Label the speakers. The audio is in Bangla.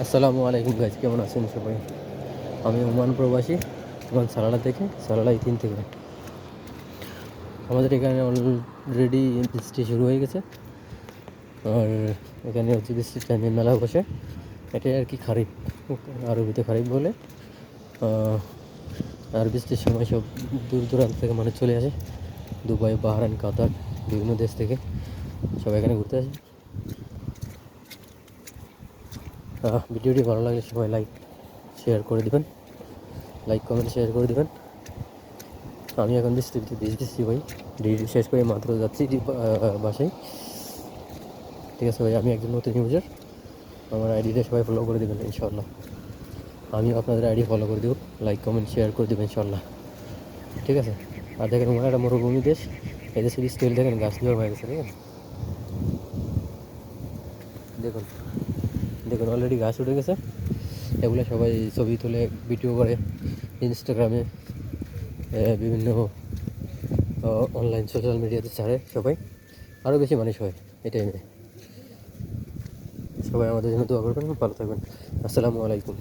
Speaker 1: আসসালামু আলাইকুম গাইজ, কেমন আছেন সবাই? আমি ওমান প্রবাসী, ওমান সালালা থেকে, সালালা 3 থেকে। আমাদের এখানে অলরেডি বৃষ্টি শুরু হয়ে গেছে। আর এখানে হচ্ছে বৃষ্টির টাইমে মেলা বসে, এটাই আর কি খারিফ, আরবিতে খারিফ বলে। আর বৃষ্টির সময় সব দূর দূরান্ত থেকে মানুষ চলে আসে, দুবাই, বাহরাইন, কাতার, বিভিন্ন দেশ থেকে সব এখানে ঘুরতে আসে। ভিডিওটি ভালো লাগলে সবাই লাইক শেয়ার করে দেবেন, কমেন্ট শেয়ার করে দেবেন। আমি এখন বৃষ্টিতে ভিজতেছি ভাই, ডিউটি শেষ করে মাত্র যাচ্ছি বাসায়। ঠিক আছে ভাই, আমি একজন নতুন ইউজার, আমার আইডিটা সবাই ফলো করে দেবেন ইনশাল্লাহ। আমিও আপনাদের আইডি ফলো করে দেবো, কমেন্ট শেয়ার করে দেবেন ইনশাল্লাহ। ঠিক আছে। আর দেখেন, ওখানে একটা মরুভূমি দেশ, এদেশে স্কেল দেখেন, গাছ জোর হয়ে গেছে। দেখেন দেখুন দেখুন অলরেডি গাছ উঠে গেছে। এগুলো সবাই ছবি তুলে ভিডিও করে ইনস্টাগ্রামে, বিভিন্ন অনলাইন সোশ্যাল মিডিয়াতে ছাড়ে সবাই, আরও বেশি মানুষ হয়। এটাই সবাই আমাদের জন্য দোয়া করবেন, ভালো থাকবেন। আসসালামু আলাইকুম।